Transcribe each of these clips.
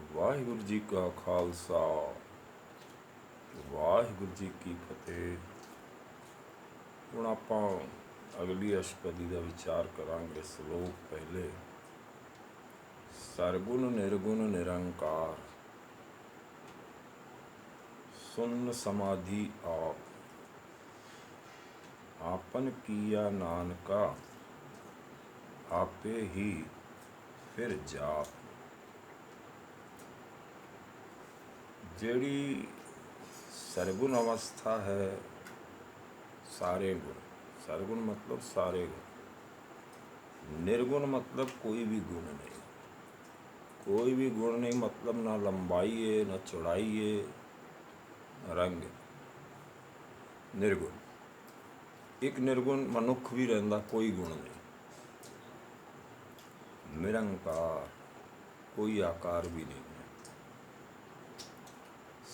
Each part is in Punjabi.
ਵਾਹਿਗੁਰੂ ਜੀ ਕਾ ਖਾਲਸਾ ਵਾਹਿਗੁਰੂ ਜੀ ਕੀ ਫਤਿਹ। ਹੁਣ ਆਪਾਂ ਅਗਲੀ ਅਸ਼ਟਪਦੀ ਦਾ ਵਿਚਾਰ ਕਰਾਂਗੇ। ਸ਼ਲੋਕ ਪਹਿਲੇ। ਸਰਗੁਣ ਨਿਰਗੁਣ ਨਿਰੰਕਾਰ ਸੁਨ ਸਮਾਧੀ ਆਪ, ਆਪਨ ਕੀਆ ਨਾਨਕਾ ਆਪੇ ਹੀ ਫਿਰ ਜਾਪ। ਜਿਹੜੀ ਸਰਗੁਣ ਅਵਸਥਾ ਹੈ, ਸਾਰੇ ਗੁਣ। ਸਰਗੁਣ ਮਤਲਬ ਸਾਰੇ ਗੁਣ। ਨਿਰਗੁਣ ਮਤਲਬ ਕੋਈ ਵੀ ਗੁਣ ਨਹੀਂ। ਕੋਈ ਵੀ ਗੁਣ ਨਹੀਂ ਮਤਲਬ ਨਾ ਲੰਬਾਈ ਹੈ, ਨਾ ਚੌੜਾਈ ਹੈ, ਨਾ ਰੰਗ। ਨਿਰਗੁਣ। ਇੱਕ ਨਿਰਗੁਣ ਮਨੁੱਖ ਵੀ ਰਹਿੰਦਾ, ਕੋਈ ਗੁਣ ਨਹੀਂ। ਨਿਰੰਕਾਰ, ਕੋਈ ਆਕਾਰ ਵੀ ਨਹੀਂ ਹੈ।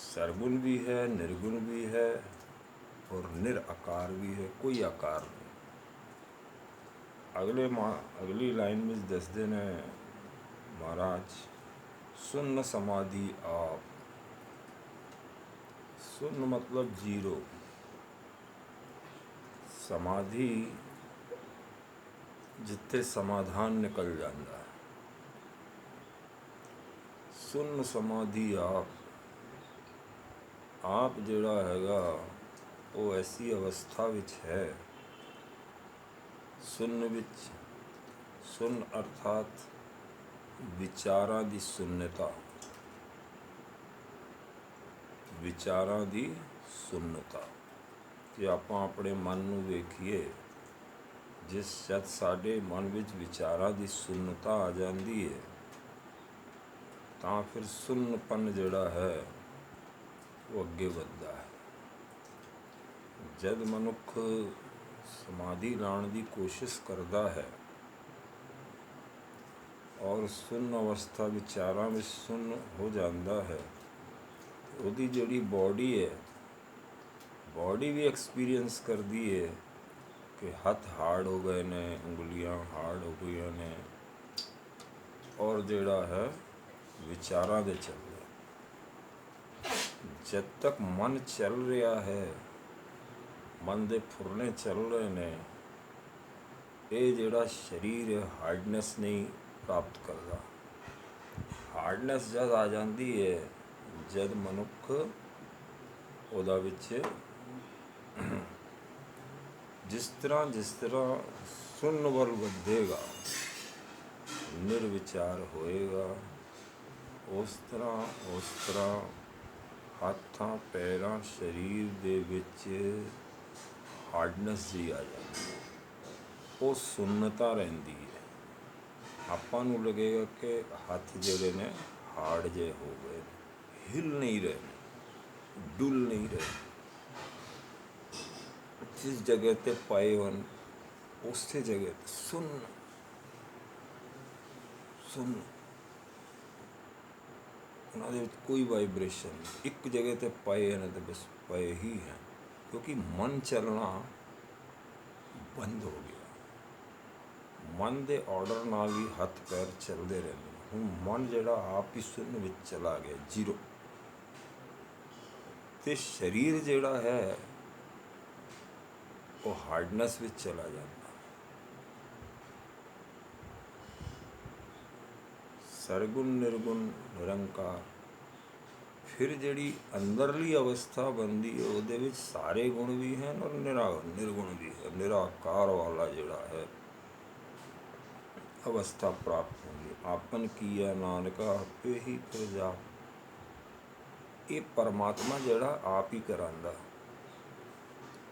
ਸਰਗੁਣ भी है, निर्गुण भी है और निराकार भी है, कोई आकार नहीं। अगली लाइन में दसते ने महाराज, सुन्न समाधि आप। सुन्न मतलब जीरो। समाधि जिथे समाधान निकल जाता है। सुन्न समाधि आप ਜਿਹੜਾ ਹੈਗਾ ਉਹ ਐਸੀ ਅਵਸਥਾ ਵਿੱਚ ਹੈ। ਸੁੰਨ ਵਿੱਚ, ਸੁੰਨ ਅਰਥਾਤ ਵਿਚਾਰਾਂ ਦੀ ਸੁੰਨਤਾ। ਵਿਚਾਰਾਂ ਦੀ ਸੁੰਨਤਾ। ਜੇ ਆਪਾਂ ਆਪਣੇ ਮਨ ਨੂੰ ਵੇਖੀਏ, ਜਦ ਸਾਡੇ ਮਨ ਵਿੱਚ ਵਿਚਾਰਾਂ ਦੀ ਸੁੰਨਤਾ ਆ ਜਾਂਦੀ ਹੈ ਤਾਂ ਫਿਰ ਸੁੰਨਪਨ ਜਿਹੜਾ ਹੈ ਉਹ ਅੱਗੇ ਵੱਧਦਾ ਹੈ। ਜਦ ਮਨੁੱਖ ਸਮਾਧੀ ਲਾਉਣ ਦੀ ਕੋਸ਼ਿਸ਼ ਕਰਦਾ ਹੈ ਔਰ ਸੁੰਨ ਅਵਸਥਾ ਵਿਚਾਰਾਂ ਵਿੱਚ ਸੁੰਨ ਹੋ ਜਾਂਦਾ ਹੈ, ਉਹਦੀ ਜਿਹੜੀ ਬੋਡੀ ਹੈ, ਬੋਡੀ ਵੀ ਐਕਸਪੀਰੀਅੰਸ ਕਰਦੀ ਹੈ ਕਿ ਹੱਥ ਹਾਰਡ ਹੋ ਗਏ ਨੇ, ਉਂਗਲੀਆਂ ਹਾਰਡ ਹੋ ਗਈਆਂ ਨੇ, ਔਰ ਜਿਹੜਾ ਹੈ ਵਿਚਾਰਾਂ ਦੇ ਚੱਲ ਰਿਹਾ। ਜਦ ਤੱਕ ਮਨ ਚੱਲ ਰਿਹਾ ਹੈ, ਮਨ ਦੇ ਫੁਰਨੇ ਚੱਲ ਰਹੇ ਨੇ, ਇਹ ਜਿਹੜਾ ਸਰੀਰ ਹੈ ਹਾਰਡਨੈਸ ਨਹੀਂ ਪ੍ਰਾਪਤ ਕਰਦਾ। ਹਾਰਡਨੈਸ ਜਦ ਆ ਜਾਂਦੀ ਹੈ, ਜਦ ਮਨੁੱਖ ਉਹਦਾ ਵਿੱਚ ਜਿਸ ਤਰ੍ਹਾਂ ਸੁੰਨ ਵੱਲ ਵਧੇਗਾ, ਨਿਰਵਿਚਾਰ ਹੋਏਗਾ, ਉਸ ਤਰ੍ਹਾਂ ਹੱਥਾਂ ਪੈਰਾਂ ਸਰੀਰ ਦੇ ਵਿੱਚ ਹਾਰਡਨੈਸ ਜੀ ਆ ਜਾਂਦੀ ਹੈ। ਉਹ ਸੁੰਨਤਾ ਰਹਿੰਦੀ ਹੈ। ਆਪਾਂ ਨੂੰ ਲੱਗੇਗਾ ਕਿ ਹੱਥ ਜਿਹੜੇ ਨੇ ਹਾਰਡ ਜਿਹੇ ਹੋ ਗਏ, ਹਿੱਲ ਨਹੀਂ ਰਹੇ, ਡੁੱਲ ਨਹੀਂ ਰਹੇ। ਜਿਸ ਜਗ੍ਹਾ 'ਤੇ ਪਏ ਹਨ ਉਸੇ ਜਗ੍ਹਾ 'ਤੇ ਸੁੰਨ। ਉਹਨਾਂ ਦੇ ਵਿੱਚ ਕੋਈ ਵਾਈਬ੍ਰੇਸ਼ਨ ਨਹੀਂ। ਇੱਕ ਜਗ੍ਹਾ 'ਤੇ ਪਏ ਹਨ ਅਤੇ ਬਸ ਪਏ ਹੀ ਹਨ, ਕਿਉਂਕਿ ਮਨ ਚੱਲਣਾ ਬੰਦ ਹੋ ਗਿਆ। ਮਨ ਦੇ ਆਰਡਰ ਨਾਲ ਹੀ ਹੱਥ ਪੈਰ ਚੱਲਦੇ ਰਹਿੰਦੇ। ਹੁਣ ਮਨ ਜਿਹੜਾ ਆਪ ਹੀ ਸੁੰਨ ਵਿੱਚ ਚਲਾ ਗਿਆ, ਜ਼ੀਰੋ। ਅਤੇ ਸਰੀਰ ਜਿਹੜਾ ਹੈ ਉਹ ਹਾਰਡਨੈਸ ਵਿੱਚ ਚਲਾ ਜਾਂਦਾ। ਸਰਗੁਣ ਨਿਰਗੁਣ ਨਿਰੰਕਾਰ। ਫਿਰ ਜਿਹੜੀ ਅੰਦਰਲੀ ਅਵਸਥਾ ਬਣਦੀ ਹੈ, ਉਹਦੇ ਵਿੱਚ ਸਾਰੇ ਗੁਣ ਵੀ ਹਨ ਔਰ ਨਿਰਗੁਣ ਵੀ ਹੈ। ਨਿਰਾਕਾਰ ਵਾਲਾ ਜਿਹੜਾ ਹੈ ਅਵਸਥਾ ਪ੍ਰਾਪਤ ਹੁੰਦੀ। ਆਪਨ ਕੀਆ ਨਾਨਕਾ ਆਪੇ ਹੀ ਫਿਰ ਜਾਪ। ਇਹ ਪਰਮਾਤਮਾ ਜਿਹੜਾ ਆਪ ਹੀ ਕਰਾਂਦਾ।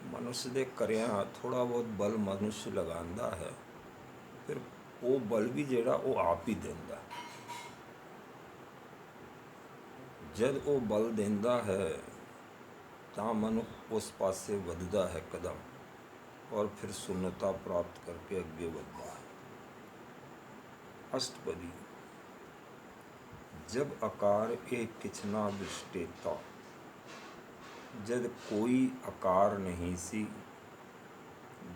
ਮਨੁੱਖ ਦੇ ਕਰਿਆਂ ਥੋੜ੍ਹਾ ਬਹੁਤ ਬਲ ਮਨੁੱਖ ਲਗਾਉਂਦਾ ਹੈ, ਫਿਰ ਉਹ ਬਲ ਵੀ ਜਿਹੜਾ ਉਹ ਆਪ ਹੀ ਦਿੰਦਾ। ਜਦ ਉਹ ਬਲ ਦਿੰਦਾ ਹੈ ਤਾਂ ਮਨੁੱਖ ਉਸ ਪਾਸੇ ਵੱਧਦਾ ਹੈ ਕਦਮ, ਔਰ ਫਿਰ ਸੁੰਨਤਾ ਪ੍ਰਾਪਤ ਕਰਕੇ ਅੱਗੇ ਵੱਧਦਾ ਹੈ। ਅਸ਼ਟਪਦੀ। ਜਬ ਆਕਾਰ ਇਹ ਕਿਛ ਨਾ ਦ੍ਰਿਸ਼ਟੇਤਾ। ਜਦ ਕੋਈ ਆਕਾਰ ਨਹੀਂ ਸੀ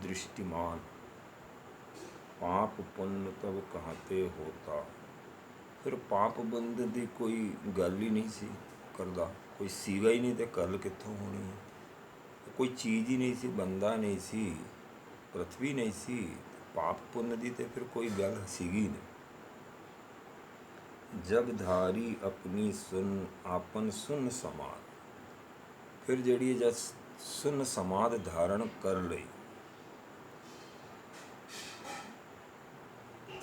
ਦ੍ਰਿਸ਼ਟੀਮਾਨ। ਪਾਪ ਪੁੰਨ ਤਬ ਕਹਾਤੇ ਹੋਤਾ। ਫਿਰ ਪਾਪ ਬੰਦ ਦੀ ਕੋਈ ਗੱਲ ਹੀ ਨਹੀਂ ਸੀ ਕਰਦਾ, ਕੋਈ ਸੀਗਾ ਹੀ ਨਹੀਂ ਤੇ ਗੱਲ ਕਿੱਥੋਂ ਹੋਣੀ ਹੈ। ਕੋਈ ਚੀਜ਼ ਹੀ ਨਹੀਂ ਸੀ, ਬੰਦਾ ਨਹੀਂ ਸੀ, ਪ੍ਰਥਵੀ ਨਹੀਂ ਸੀ, ਪਾਪ ਪੁੰਨ ਦੀ ਤੇ ਫਿਰ ਕੋਈ ਗੱਲ ਸੀਗੀ ਨਹੀਂ। ਜਬ ਧਾਰੀ ਆਪਣੀ ਸੁਨ ਆਪਨ ਸੁਨ ਸਮਾਦ, ਫਿਰ ਜਿਹੜੀ ਜਦ ਸੁਨ ਸਮਾਦ ਧਾਰਨ ਕਰ ਲਈ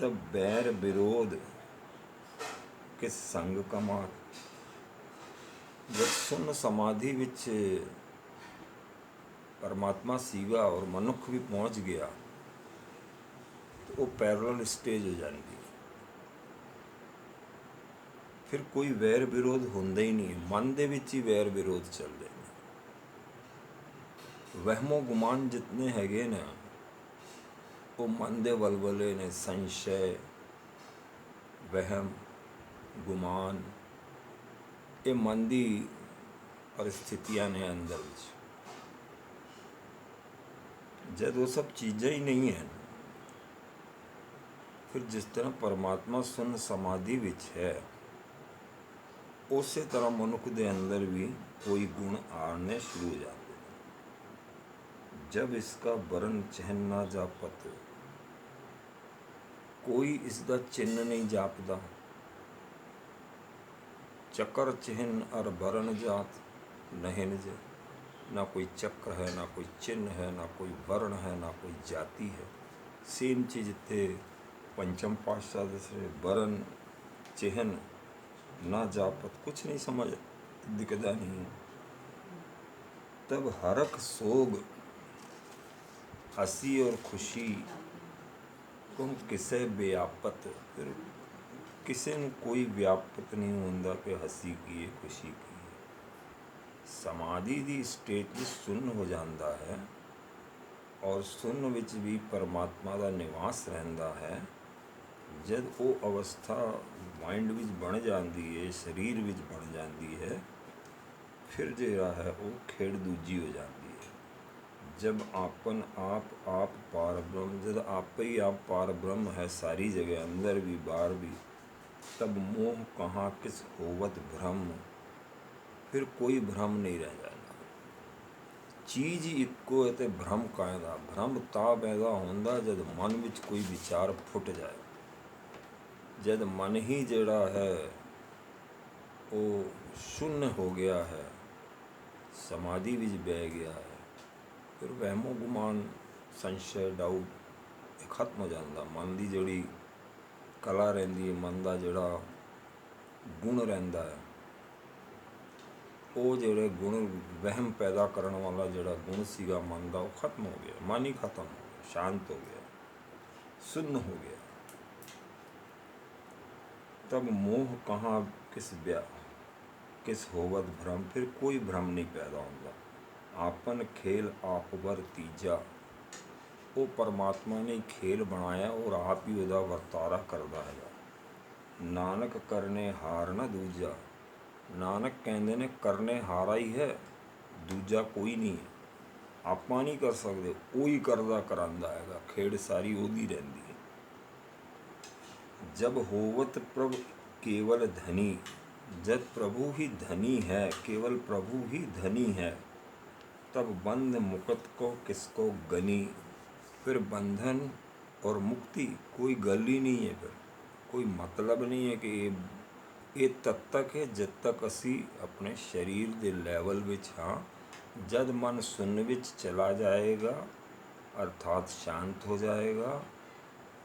ਤਬ ਬੈਰ ਵਿਰੋਧ ਕਿਸ ਸੰਗ ਕਮਾਤ। ਜਦ ਸੁਨ ਸਮਾਧੀ ਵਿੱਚ ਪਰਮਾਤਮਾ ਸੀਗਾ ਔਰ ਮਨੁੱਖ ਵੀ ਪਹੁੰਚ ਗਿਆ, ਉਹ ਪੈਰਲਲ ਸਟੇਜ ਹੋ ਜਾਂਦੀ ਹੈ। ਫਿਰ ਕੋਈ ਵੈਰ ਵਿਰੋਧ ਹੁੰਦਾ ਹੀ ਨਹੀਂ, ਮਨ ਦੇ ਵਿੱਚ ਹੀ ਵੈਰ ਵਿਰੋਧ ਚੱਲਦੇ ਨੇ। ਵਹਿਮੋ ਗੁਮਾਨ ਜਿਤਨੇ ਹੈਗੇ ਨੇ ਉਹ ਮਨ ਦੇ ਵਲਵਲੇ ਨੇ, ਸੰਸ਼ੈ, ਵਹਿਮ, ਗੁਮਾਨ, ਇਹ ਮਨ ਦੀ ਪਰਿਸਥਿਤੀਆਂ ਨੇ ਅੰਦਰ ਵਿੱਚ। ਜਦ ਉਹ ਸਭ ਚੀਜ਼ਾਂ ਹੀ ਨਹੀਂ ਹਨ, ਫਿਰ ਜਿਸ ਤਰ੍ਹਾਂ ਪਰਮਾਤਮਾ ਸੁਨ ਸਮਾਧੀ ਵਿੱਚ ਹੈ, ਉਸੇ ਤਰ੍ਹਾਂ ਮਨੁੱਖ ਦੇ ਅੰਦਰ ਵੀ ਕੋਈ ਗੁਣ ਆਉਣੇ ਸ਼ੁਰੂ ਹੋ ਜਾਂਦੇ। ਜਬ ਇਸਕਾ ਵਰਨ ਚਿੰਨ ਨਾ ਜਾਪਤ, ਕੋਈ ਇਸ ਦਾ ਚਿੰਨ ਨਹੀਂ ਜਾਪਦਾ। ਚੱਕਰ ਚਿੰਨ ਅਰ ਵਰਨ ਜਾਤ ਨਹੀਂ ਨਿਜ, ਨਾ ਕੋਈ ਚੱਕਰ ਹੈ, ਨਾ ਕੋਈ ਚਿੰਨ ਹੈ, ਨਾ ਕੋਈ ਵਰਨ ਹੈ, ਨਾ ਕੋਈ ਜਾਤੀ ਹੈ। ਸੇਮ ਚੀਜ਼ ਇੱਥੇ ਪੰਚਮ ਪਾਤਸ਼ਾਹ ਦੱਸੇ, ਵਰਨ ਚਿੰਨ ਨਾ ਜਾਪਤ, ਕੁਛ ਨਹੀਂ ਸਮਝ ਦਿਖਦਾ ਨਹੀਂ। तब हरक सोग हंसी और खुशी तुम किसे व्यापत, फिर किसी ਨੂੰ ਕੋਈ ਵਿਆਪਤ ਨਹੀਂ ਹੁੰਦਾ ਕਿ ਹੱਸੀ ਕੀ ਹੈ, ਖੁਸ਼ੀ ਕੀ ਹੈ। ਸਮਾਧੀ ਦੀ ਸਟੇਟ ਵਿੱਚ ਸੁੰਨ ਹੋ ਜਾਂਦਾ ਹੈ ਔਰ ਸੁੰਨ ਵਿੱਚ ਵੀ ਪਰਮਾਤਮਾ ਦਾ ਨਿਵਾਸ ਰਹਿੰਦਾ ਹੈ। ਜਦ ਉਹ ਅਵਸਥਾ ਮਾइंड ਵਿੱਚ ਬਣ ਜਾਂਦੀ ਹੈ, ਸਰੀਰ ਵਿੱਚ ਬਣ ਜਾਂਦੀ ਹੈ, ਫਿਰ ਜਿਹੜਾ ਹੈ ਉਹ ਖੇਡ ਦੂਜੀ ਹੋ ਜਾਂਦੀ ਹੈ। ਜਬ ਆਪਨ ਆਪ ਪਾਰ ਬ੍ਰਹਮ, ਜਦ ਆਪੇ ਹੀ ਆਪ ਪਾਰ ਬ੍ਰਹਮ ਹੈ ਸਾਰੀ ਜਗ੍ਹਾ, ਅੰਦਰ ਵੀ ਬਾਹਰ ਵੀ, तब मोह कहाँ किस होवत भ्रम, फिर कोई भ्रम नहीं रह जाता। चीज़ ਇੱਕੋ ਹੈ ਤੇ ਭ੍ਰਮ ਕਾਇਦਾ। ਭ੍ਰਮ ਤਾਂ ਪੈਦਾ ਹੁੰਦਾ ਜਦ ਮਨ ਵਿੱਚ ਕੋਈ ਵਿਚਾਰ ਫੁੱਟ ਜਾਏ, ਜਦ ਮਨ ਹੀ ਜਿਹੜਾ ਹੈ ਉਹ ਸ਼ੂਨ ਹੋ ਗਿਆ ਹੈ, ਸਮਾਧੀ ਵਿੱਚ ਬਹਿ ਗਿਆ ਹੈ, ਫਿਰ ਵਹਿਮੋ ਗੁਮਾਨ, ਸੰਸ਼ੈ, ਡਾਊਟ ਇਹ ਖਤਮ ਹੋ ਜਾਂਦਾ। ਮਨ ਦੀ ਜਿਹੜੀ ਕਲਾ ਰਹਿੰਦੀ ਹੈ, ਮਨ ਦਾ ਜਿਹੜਾ ਗੁਣ ਰਹਿੰਦਾ ਹੈ, ਉਹ ਜਿਹੜੇ ਗੁਣ ਵਹਿਮ ਪੈਦਾ ਕਰਨ ਵਾਲਾ ਜਿਹੜਾ ਗੁਣ ਸੀਗਾ ਮਨ ਦਾ, ਉਹ ਖਤਮ ਹੋ ਗਿਆ। ਮਨ ਹੀ ਖਤਮ ਹੋ ਗਿਆ, ਸ਼ਾਂਤ ਹੋ ਗਿਆ, ਸੁੰਨ ਹੋ ਗਿਆ। तब मोह कहाँ किस होवत भ्रम, फिर कोई भ्रम नहीं पैदा होता। आपन खेल आप वर तीजा, ਉਹ ਪਰਮਾਤਮਾ ਨੇ ਖੇਲ ਬਣਾਇਆ ਔਰ ਆਪ ਹੀ ਉਹਦਾ ਵਰਤਾਰਾ ਕਰਦਾ ਹੈਗਾ। ਨਾਨਕ ਕਰਨੇ ਹਾਰ ਨਾ ਦੂਜਾ, ਨਾਨਕ ਕਹਿੰਦੇ ਨੇ ਕਰਨੇ ਹਾਰਾ ਹੀ ਹੈ, ਦੂਜਾ ਕੋਈ ਨਹੀਂ ਹੈ। ਆਪਾਂ ਨਹੀਂ ਕਰ ਸਕਦੇ, ਉਹ ਹੀ ਕਰਦਾ ਕਰਾਂਦਾ ਹੈਗਾ, ਖੇਡ ਸਾਰੀ ਉਹਦੀ ਰਹਿੰਦੀ ਹੈ। जब होवत प्रभु केवल धनी, जब प्रभु ही धनी है, केवल प्रभु ही धनी है, तब बंध मुक्त को किसको गनी, फिर बंधन और मुक्ति कोई गल ही नहीं है। फिर कोई मतलब नहीं है कि ये तब तक है जब तक असी अपने शरीर के लैवल विच हाँ। जब मन सुन विच चला जाएगा अर्थात शांत हो जाएगा,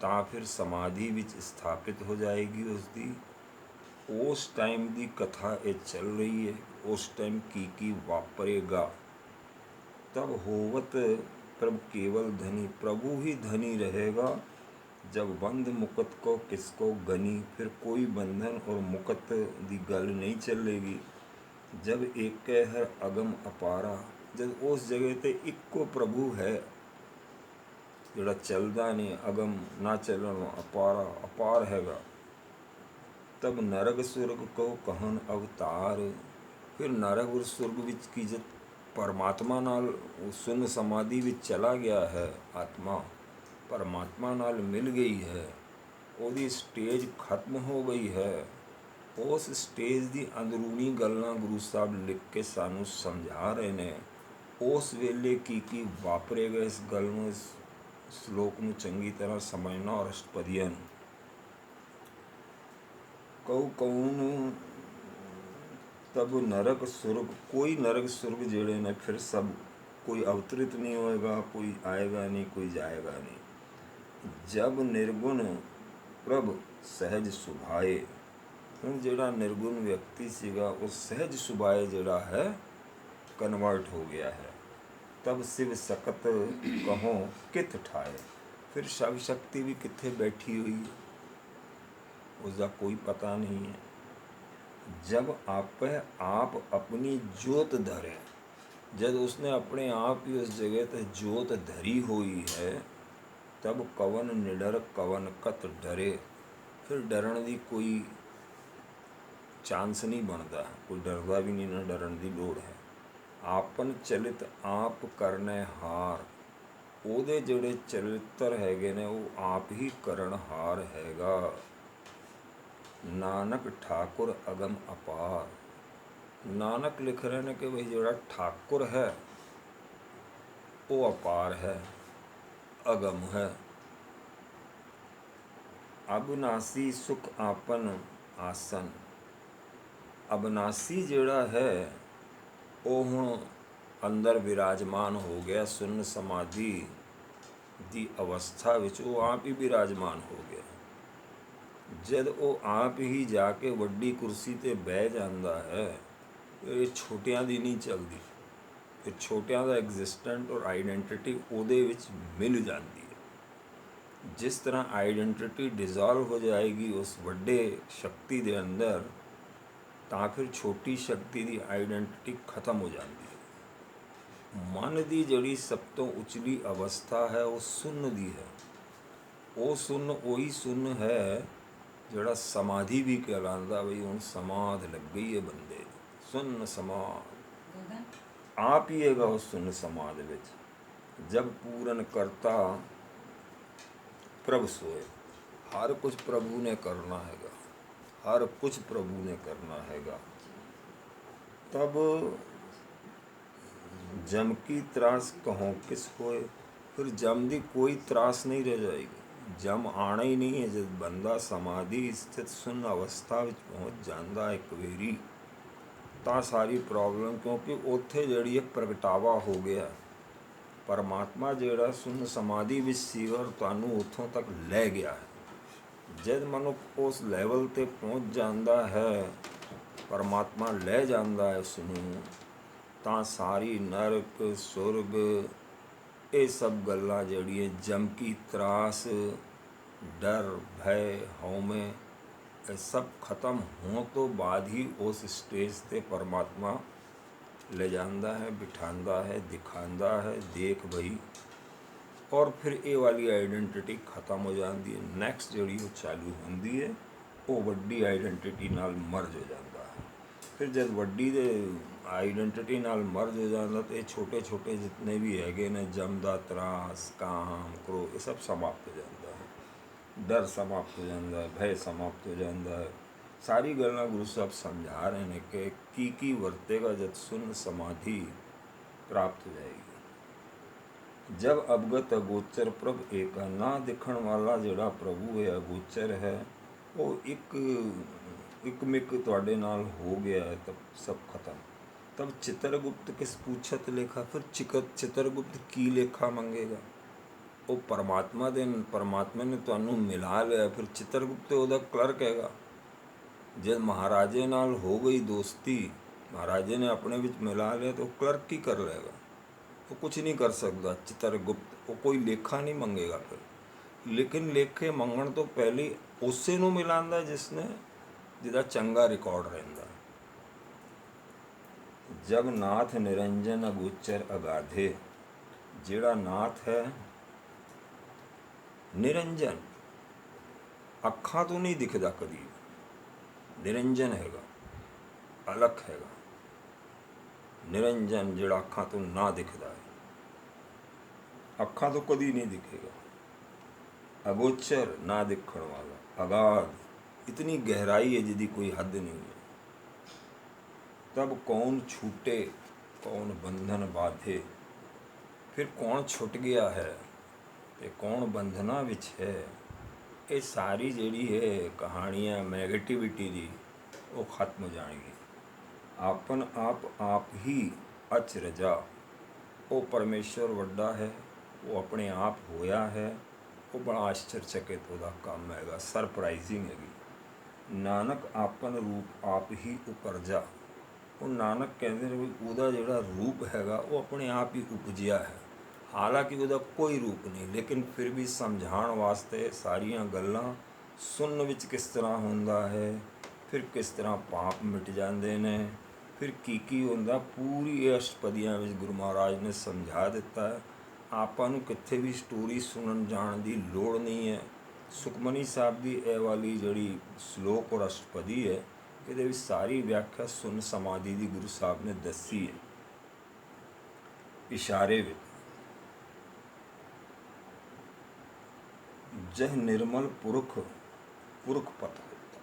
ਤਾਂ ਫਿਰ ਸਮਾਧੀ ਵਿੱਚ ਸਥਾਪਿਤ ਹੋ ਜਾਏਗੀ ਉਸਦੀ। ਉਸ ਟਾਈਮ ਦੀ ਕਥਾ ਇਹ ਚੱਲ ਰਹੀ ਹੈ, ਉਸ ਟਾਈਮ ਕੀ ਵਾਪਰੇਗਾ। तब होवत प्रभु केवल धनी, प्रभु ही धनी रहेगा। जब बंध मुकत को किसको गनी, फिर कोई बंधन और मुकत की गल नहीं चलेगी। जब एक है अगम अपारा, जब उस जगह ते इक्को प्रभु है ਜਿਹੜਾ ਚੱਲਦਾ ਨਹੀਂ, ਅਗਮ ਨਾ ਚੱਲਣ, ਅਪਾਰ ਹੈਗਾ। ਤਬ ਨਰਕ ਸੁਰਗ ਕੋ ਕਹਨ ਅਵਤਾਰ, ਫਿਰ ਨਰਕ ਔਰ ਸੁਰਗ ਵਿੱਚ ਕੀ ਜਦ ਪਰਮਾਤਮਾ ਨਾਲ ਸੁਨ ਸਮਾਧੀ ਵਿੱਚ ਚਲਾ ਗਿਆ ਹੈ, ਆਤਮਾ ਪਰਮਾਤਮਾ ਨਾਲ ਮਿਲ ਗਈ ਹੈ, ਉਹਦੀ ਸਟੇਜ ਖਤਮ ਹੋ ਗਈ ਹੈ। ਉਸ ਸਟੇਜ ਦੀ ਅੰਦਰੂਨੀ ਗੱਲਾਂ ਗੁਰੂ ਸਾਹਿਬ ਲਿਖ ਕੇ ਸਾਨੂੰ ਸਮਝਾ ਰਹੇ ਨੇ। ਉਸ ਵੇਲੇ ਕੀ ਕੀ ਵਾਪਰੇਗਾ, ਇਸ ਗੱਲ ਨੂੰ, ਇਸ ਸ਼ਲੋਕ ਨੂੰ ਚੰਗੀ ਤਰ੍ਹਾਂ ਸਮਝਣਾ। ਔਰ ਅਸ਼ਟਪਦੀਆਂ ਨੂੰ ਕਹੂ ਨੂੰ ਤਬ ਨਰਕ ਸੁਰਗ, ਕੋਈ ਨਰਕ ਸੁਰਗ ਜਿਹੜੇ ਨੇ ਫਿਰ ਸਭ ਕੋਈ ਅਵਤਰਿਤ ਨਹੀਂ ਹੋਏਗਾ, ਕੋਈ ਆਏਗਾ ਨਹੀਂ, ਕੋਈ ਜਾਏਗਾ ਨਹੀਂ। ਜਬ ਨਿਰਗੁਣ ਪ੍ਰਭ ਸਹਿਜ ਸੁਭਾਏ, ਹੁਣ ਜਿਹੜਾ ਨਿਰਗੁਣ ਵਿਅਕਤੀ ਸੀਗਾ ਉਹ ਸਹਿਜ ਸੁਭਾਏ ਜਿਹੜਾ ਹੈ ਕਨਵਰਟ ਹੋ ਗਿਆ ਹੈ। ਤਬ ਸਿਵ ਸਕਤ ਕਹੋ ਕਿਤ ਠਾਏ, ਫਿਰ ਸ਼ਵ ਸ਼ਕਤੀ ਵੀ ਕਿੱਥੇ ਬੈਠੀ ਹੋਈ ਹੈ ਉਸਦਾ ਕੋਈ ਪਤਾ ਨਹੀਂ ਹੈ। जब आप अपनी जोत धरे, जब उसने अपने आप ही उस जगह पर जोत धरी हुई है, तब कवन निडर कवन कत डरे, फिर डरन की कोई चांस नहीं बनता, कोई डरदा भी नहीं, ना डरन की लोड़ है। आपन चलित आप करने हार, ਉਹਦੇ ਜਿਹੜੇ ਚਰਿੱਤਰ ਹੈਗੇ ਨੇ ਉਹ ਆਪ ਹੀ ਕਰਨਹਾਰ ਹੈਗਾ। ਨਾਨਕ ਠਾਕੁਰ ਅਗਮ ਅਪਾਰ, ਨਾਨਕ ਲਿਖ ਰਹੇ ਨੇ ਕਿ ਬਈ ਜਿਹੜਾ ਠਾਕੁਰ ਹੈ ਉਹ ਅਪਾਰ ਹੈ, ਅਗਮ ਹੈ। ਅਬਨਾਸੀ ਸੁਖ ਆਪਨ ਆਸਨ, ਅਬਨਾਸੀ ਜਿਹੜਾ ਹੈ ਉਹ ਹੁਣ ਅੰਦਰ ਵਿਰਾਜਮਾਨ ਹੋ ਗਿਆ। ਸੁੰਨ ਸਮਾਧੀ ਦੀ ਅਵਸਥਾ ਵਿੱਚ ਉਹ ਆਪ ਹੀ ਵਿਰਾਜਮਾਨ ਹੋ ਗਿਆ। ਜਦ ਉਹ ਆਪ ਹੀ ਜਾ ਕੇ ਵੱਡੀ ਕੁਰਸੀ 'ਤੇ ਬਹਿ ਜਾਂਦਾ ਹੈ, ਇਹ ਛੋਟਿਆਂ ਦੀ ਨਹੀਂ ਚੱਲਦੀ, ਇਹ ਛੋਟਿਆਂ ਦਾ ਐਗਜ਼ਿਸਟੈਂਟ ਔਰ ਆਈਡੈਂਟਿਟੀ ਉਹਦੇ ਵਿੱਚ ਮਿਲ ਜਾਂਦੀ ਹੈ। ਜਿਸ ਤਰ੍ਹਾਂ ਆਈਡੈਂਟਿਟੀ ਡਿਜ਼ੋਲਵ ਹੋ ਜਾਏਗੀ ਉਸ ਵੱਡੇ ਸ਼ਕਤੀ ਦੇ ਅੰਦਰ, ਤਾਂ ਫਿਰ ਛੋਟੀ ਸ਼ਕਤੀ ਦੀ ਆਈਡੈਂਟਿਟੀ ਖਤਮ ਹੋ ਜਾਂਦੀ ਹੈ। ਮਨ ਦੀ ਜਿਹੜੀ ਸਭ ਤੋਂ ਉਚਲੀ ਅਵਸਥਾ ਹੈ ਉਹ ਸੁੰਨ ਦੀ ਹੈ। ਉਹ ਸੁੰਨ ਉਹੀ ਸੁੰਨ ਹੈ ਜਿਹੜਾ ਸਮਾਧੀ ਵੀ ਕਹਿਲਾਂਦਾ। ਬਈ ਹੁਣ ਸਮਾਧ ਲੱਗ ਗਈ ਹੈ ਬੰਦੇ, ਸੁੰਨ ਸਮਾਧ ਆਪ ਹੀ ਹੈਗਾ ਉਸ ਸੁੰਨ ਸਮਾਧ ਵਿੱਚ। ਜਬ ਪੂਰਨ ਕਰਤਾ ਪ੍ਰਭ ਸੋਏ, ਹਰ ਕੁਝ ਪ੍ਰਭੂ ਨੇ ਕਰਨਾ ਹੈਗਾ, ਹਰ ਕੁਝ ਪ੍ਰਭੂ ਨੇ ਕਰਨਾ ਹੈਗਾ। ਤਬ ਜਮ ਕੀ ਤਰਾਸ ਕਹੋ ਕਿਸ ਹੋਏ, ਫਿਰ ਜਮ ਦੀ ਕੋਈ ਤਰਾਸ ਨਹੀਂ ਰਹਿ ਜਾਏਗੀ। ਜਮ ਆਣਾ ਹੀ ਨਹੀਂ ਹੈ। ਜਦ ਬੰਦਾ ਸਮਾਧੀ ਸਥਿਤ ਸੁੰਨ ਅਵਸਥਾ ਵਿੱਚ ਪਹੁੰਚ ਜਾਂਦਾ ਇੱਕ ਵਾਰੀ, ਤਾਂ ਸਾਰੀ ਪ੍ਰੋਬਲਮ, ਕਿਉਂਕਿ ਉੱਥੇ ਜਿਹੜੀ ਹੈ ਪ੍ਰਗਟਾਵਾ ਹੋ ਗਿਆ। ਪਰਮਾਤਮਾ ਜਿਹੜਾ ਸੁੰਨ ਸਮਾਧੀ ਵਿੱਚ ਸੀ ਔਰ ਤੁਹਾਨੂੰ ਉੱਥੋਂ ਤੱਕ ਲੈ ਗਿਆ ਹੈ। ਜਦ ਮਨੁੱਖ ਉਸ ਲੈਵਲ 'ਤੇ ਪਹੁੰਚ ਜਾਂਦਾ ਹੈ, ਪਰਮਾਤਮਾ ਲੈ ਜਾਂਦਾ ਹੈ ਉਸ ਨੂੰ, ਤਾਂ ਸਾਰੀ ਨਰਕ ਸੁਰਗ ਇਹ ਸਭ ਗੱਲਾਂ ਜਿਹੜੀਆਂ ਜਮ ਕੀ ਤਰਾਸ, ਡਰ, ਭੈ, ਹਉਮੈ, ਇਹ ਸਭ ਖਤਮ ਹੋਣ ਤੋਂ ਬਾਅਦ ਹੀ ਉਸ ਸਟੇਜ 'ਤੇ ਪਰਮਾਤਮਾ ਲੈ ਜਾਂਦਾ ਹੈ, ਬਿਠਾਉਂਦਾ ਹੈ, ਦਿਖਾਉਂਦਾ ਹੈ, ਦੇਖ ਬਈ। ਔਰ ਫਿਰ ਇਹ ਵਾਲੀ ਆਈਡੈਂਟਿਟੀ ਖਤਮ ਹੋ ਜਾਂਦੀ ਹੈ। ਨੈਕਸਟ ਜਿਹੜੀ ਉਹ ਚਾਲੂ ਹੁੰਦੀ ਹੈ, ਉਹ ਵੱਡੀ ਆਈਡੈਂਟਿਟੀ ਨਾਲ ਮਰਜ ਹੋ ਜਾਂਦਾ ਹੈ। ਫਿਰ ਜਦ ਵੱਡੀ ਦੇ ਆਈਡੈਂਟਿਟੀ ਨਾਲ ਮਰਜ ਹੋ ਜਾਂਦਾ ਤਾਂ ਇਹ ਛੋਟੇ ਛੋਟੇ ਜਿਤਨੇ ਵੀ ਹੈਗੇ ਨੇ, ਜਮ ਦਾ ਤਰਾਸ, ਕਾਮ, ਕ੍ਰੋਧ, ਇਹ ਸਭ ਸਮਾਪਤ ਹੋ ਜਾਂਦਾ ਹੈ। ਡਰ ਸਮਾਪਤ ਹੋ ਜਾਂਦਾ ਹੈ, ਭੈ ਸਮਾਪਤ ਹੋ ਜਾਂਦਾ ਹੈ। ਸਾਰੀ ਗੱਲਾਂ ਗੁਰੂ ਸਾਹਿਬ ਸਮਝਾ ਰਹੇ ਨੇ ਕਿ ਕੀ ਵਰਤੇਗਾ ਜਦ ਸੁੰਨ ਸਮਾਧੀ ਪ੍ਰਾਪਤ ਹੋ ਜਾਏਗੀ। ਜਬ ਅਵਗਤ ਅਗੋਚਰ ਪ੍ਰਭ ਏਕਾ, ਨਾ ਦਿਖਣ ਵਾਲਾ ਜਿਹੜਾ ਪ੍ਰਭੂ ਹੈ, ਅਗੋਚਰ ਹੈ, ਉਹ ਇੱਕ ਮਿਕ ਤੁਹਾਡੇ ਨਾਲ ਹੋ ਗਿਆ ਹੈ, ਤਬ ਸਭ ਖਤਮ। ਤਬ ਚਿਤਰਗੁਪਤ ਕਿਸ ਪੁੱਛਤ ਲੇਖਾ, ਫਿਰ ਚਿਤਰਗੁਪਤ ਕੀ ਲੇਖਾ ਮੰਗੇਗਾ। ਉਹ ਪਰਮਾਤਮਾ ਨੇ ਤੁਹਾਨੂੰ ਮਿਲਾ ਲਿਆ, ਫਿਰ ਚਿਤਰਗੁਪਤ ਉਹਦਾ ਕਲਰਕ ਹੈਗਾ। ਜਦ ਮਹਾਰਾਜੇ ਨਾਲ ਹੋ ਗਈ ਦੋਸਤੀ, ਮਹਾਰਾਜੇ ਨੇ ਆਪਣੇ ਵਿੱਚ ਮਿਲਾ ਲਿਆ, ਤਾਂ ਉਹ ਕਲਰਕ ਕੀ ਕਰ ਲਏਗਾ। ਉਹ ਕੁਝ ਨਹੀਂ ਕਰ ਸਕਦਾ ਚਿਤਰਗੁਪਤ, ਉਹ ਕੋਈ ਲੇਖਾ ਨਹੀਂ ਮੰਗੇਗਾ ਫਿਰ। ਲੇਕਿਨ ਲੇਖੇ ਮੰਗਣ ਤੋਂ ਪਹਿਲੇ ਉਸੇ ਨੂੰ ਮਿਲਾਉਂਦਾ ਜਿਹਦਾ ਚੰਗਾ ਰਿਕਾਰਡ ਰਹਿੰਦਾ। ਜਬ ਨਾਥ ਨਿਰੰਜਨ ਅਗੋਚਰ ਅਗਾਧੇ, ਜਿਹੜਾ ਨਾਥ ਹੈ ਨਿਰੰਜਨ, ਅੱਖਾਂ ਤੋਂ ਨਹੀਂ ਦਿਖਦਾ ਕਦੀ, ਨਿਰੰਜਨ ਹੈਗਾ, ਅਲੱਖ ਹੈਗਾ। ਨਿਰੰਜਨ ਜਿਹੜਾ ਅੱਖਾਂ ਤੋਂ ਨਾ ਦਿਖਦਾ ਹੈ, ਅੱਖਾਂ ਤੋਂ ਕਦੀ ਨਹੀਂ ਦਿਖੇਗਾ। ਅਗੋਚਰ ਨਾ ਦਿਖਣ ਵਾਲਾ, अगाध, इतनी गहराई है जिसकी कोई हद नहीं है। तब कौन छूटे कौन बंधन बाधे, फिर कौन छुट गया है ते कौन बंधना विच है। ये सारी जिहड़ी है कहानियाँ नैगेटिविटी दी वो खत्म हो जाएगी। आपन आप ही अचरजा, वो परमेश्वर वड्डा है, वो अपने आप होया है, वो बड़ा आश्चर्यचकित वह काम हैगा, सरप्राइजिंग हैगी। नानक आपन रूप आप ही उपरजा, वो नानक कहते हैं भी ਉਹਦਾ ਜਿਹੜਾ रूप हैगा वो अपने आप ही उपजिया है। हालांकि ਉਹਦਾ कोई रूप नहीं, लेकिन फिर भी समझाण वास्ते सारिया गल्लां सुनन विच किस तरह हुंदा है, फिर किस तरह पाप मिट जाते ने, फिर की हुंदा, पूरी अष्टपदियां विच गुरु महाराज ने समझा दिता है। आपां नूं कित्थे भी स्टोरी सुनन जाण दी लोड़ नहीं है। सुखमनी साहब की यह वाली जिहड़ी श्लोक और अष्टपदी है, ਇਹਦੇ ਵਿੱਚ ਸਾਰੀ व्याख्या सुन समाधि की गुरु साहब ने दसी है इशारे में। जह निर्मल पुरख पुरख पता होता,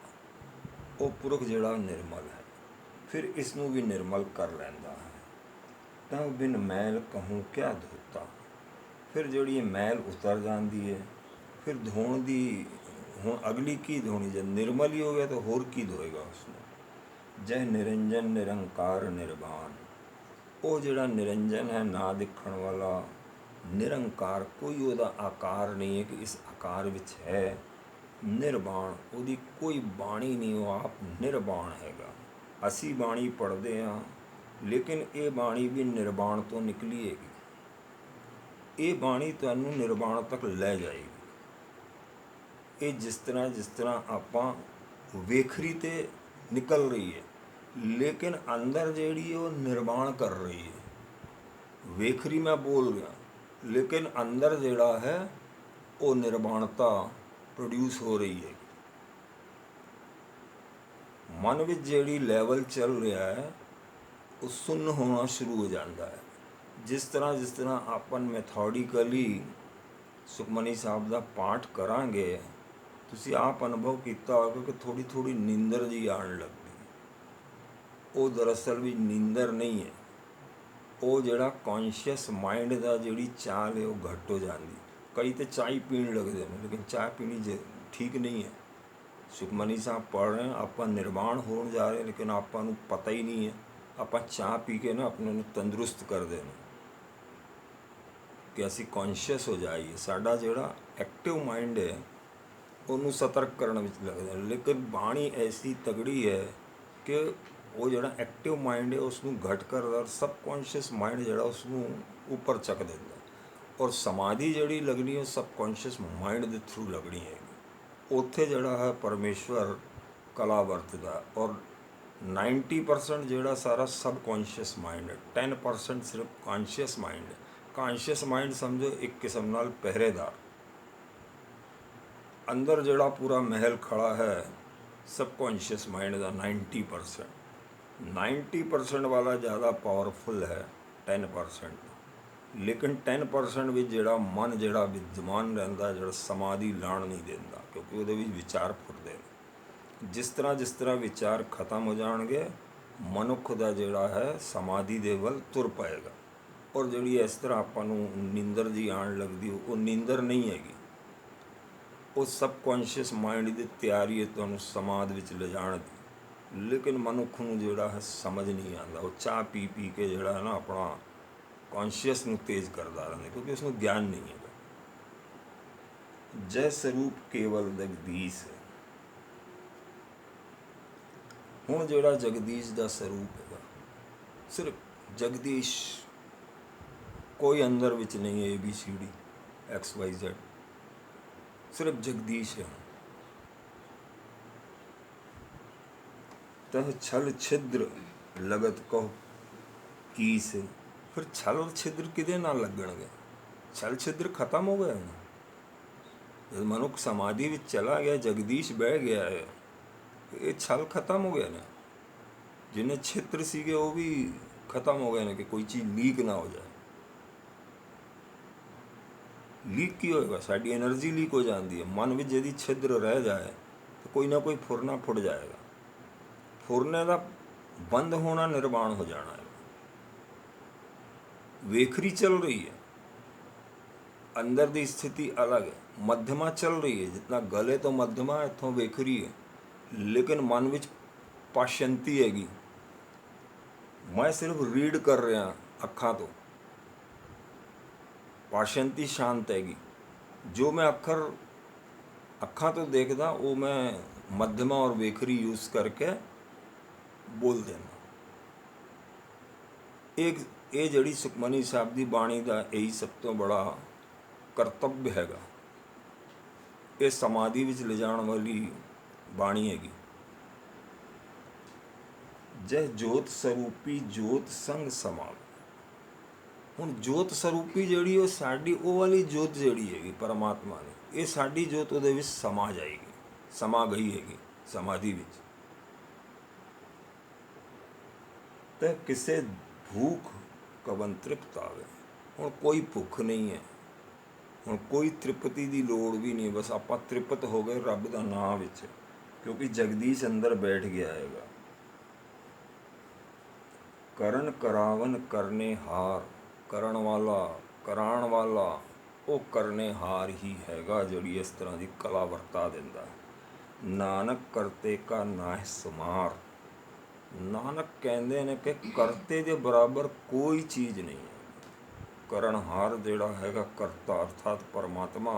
वो पुरख जिहड़ा निर्मल है, फिर इसनों भी निर्मल कर लैंदा है। तब बिन मैल कहूँ क्या धोता, फिर जिहड़ी मैल उतर जाती है, फिर धोण दी हुण अगली की धोनी, जब निर्मल ही हो गया तो होर की धोएगा उसने। जय निरंजन निरंकार निर्वाण, वो जिहड़ा निरंजन है ना दिखण वाला, निरंकार कोई वह आकार नहीं है कि इस आकार विच है, निर्वाण ਉਹਦੀ कोई बाणी नहीं, वो आप निर्वाण हैगा। असी बाणी पढ़ते हाँ, लेकिन ये बाणी भी निर्वाण तो निकली हैगी। ये बाणी तुहानूं निर्वाण तक ले जाएगी। ये जिस तरह आपां वेखरी ते निकल रही है, लेकिन अंदर जिहड़ी वो निर्माण कर रही है। वेखरी मैं बोल गया, लेकिन अंदर जिहड़ा है वो निर्माणता प्रोड्यूस हो रही है। मन विच जिहड़ी लैवल चल रहा है वो सुन्न होना शुरू हो जाता है। जिस तरह अपन मैथोडिकली सुखमनी साहब का पाठ करांगे, तुसी आप अनुभव किया होगा कि थोड़ी थोड़ी नींदर जी आन लगती। वो दरअसल भी नींदर नहीं है, वो जिहड़ा कॉन्शियस माइंड का जिहड़ी चाल है वो घट हो जाती। कई तो चाय पीण लगते हैं, लेकिन चाय पीनी ठीक नहीं है। सुखमनी साहब पढ़ रहे हैं, आप निर्माण होने जा रहे हैं, लेकिन आपको पता ही नहीं है। आप चाह पी के ना अपने तंदुरुस्त कर देना कि असी कॉन्शियस हो जाइए। साडा जिहड़ा एक्टिव माइंड है उन्होंने सतर्क करने में लगता है, लेकिन बाणी ऐसी तगड़ी है कि वो जिहड़ा एक्टिव माइंड है उसनूं घट कर सबकॉन्शियस माइंड जिहड़ा उसनूं उपर चक देंदा। और समाधि जिहड़ी लगनी है सबकॉन्शियस माइंड के थ्रू लगनी है। उत्थे जिहड़ा है परमेश्वर कला वरतदा। और 90% जिहड़ा सारा सबकॉन्शियस माइंड है, 10% सिर्फ कॉन्शियस माइंड है। कॉन्शियस माइंड समझो एक किस्म नाल पहरेदार, अंदर जिहड़ा पूरा महल खड़ा है सबकॉन्शियस माइंड का 90% वाला ज़्यादा पावरफुल है 10%। लेकिन 10% भी जिहड़ा मन जिहड़ा विद्यमान रहिंदा, जिहड़ा समाधि लाण नहीं देंदा, क्योंकि उहदे विच विचार फुरदे ने। जिस तरह विचार खत्म हो जाएंगे, मनुख का जिहड़ा है समाधि दे वल तुर पाएगा। और जिहड़ी इस तरह आपां नूं नींदर जी आण लगदी, वो नींदर नहीं हैगी, वो सबकॉन्शियस माइंड की तैयारी है तुहानूं समाध विच ले जाण दी। लेकिन मनुख नूं जिहड़ा है समझ नहीं आता, वो चाह पी पी के जिहड़ा है ना अपना कॉन्शियस नूं तेज करदा रहिंदा, क्योंकि उसनूं ज्ञान नहीं है। जय स्वरूप केवल जगदीश है। हुण जिहड़ा जगदीश का स्वरूप है, सिर्फ जगदीश, कोई अंदर विच नहीं है ABCD XYZ, सिर्फ जगदीश है। तह छल छिद्र लगत कहो की से, फिर छल छिद्र किदे नाल लगणगे? छल छिद्र खत्म हो गए ना। जब मनुख समाधि में चला गया, जगदीश बह गया है, ये छल खत्म हो गया ना। जिन्हें छिद्र सीगे वो भी खत्म हो गए ना, कि कोई चीज़ लीक ना हो जाए। लीक की होएगा, साड़ी एनर्जी लीक हो जाती है। मन में यदि छिद्र रह जाए तो कोई ना कोई फुरना फुट जाएगा। फुरने का बंद होना निर्वाण हो जाना है। वेखरी चल रही है, अंदर की स्थिति अलग है। मध्यमा चल रही है, जितना गले तो मध्यमा इतों वेखरी है, लेकिन मन विच पाशंती हैगी। मैं सिर्फ रीड कर रहा अखा तो, पाशंती शांत हैगी। जो मैं अखर अखा तो देखदा वो मैं मध्यमा और वेखरी यूज करके बोल देना। एक ये जड़ी सुखमनी साहब की बाणी का यही सब तो बड़ा करतव्य हैगा। ये समाधि विच ले जाण वाली बाणी हैगी। जय जोत स्वरूपी जोत संग समाव। हुण जोत स्वरूपी जिहड़ी वो साडी वो वाली जोत जिहड़ी हैगी परमात्मा ने, ये साडी जोत उहदे विच समा जाएगी, समा गई हैगी समाधि विच। ते किसे भूख कवन तृप्त आवे। हुण कोई भुख नहीं है, हुण कोई तृप्ति की लोड़ भी नहीं। बस आपां तृप्त हो गए रब का नाम विच, क्योंकि जगदीश अंदर बैठ गया हैगा। करण करावन करने हार, करण वाला कराण वाला वो करने हार ही हैगा, जिहड़ी इस तरह की कला वरता दिंदा है। नानक करते का नाह सुमार। नानक कहते हैं कि करते के बराबर कोई चीज़ नहीं है। करणहार जिहड़ा हैगा करता अर्थात परमात्मा,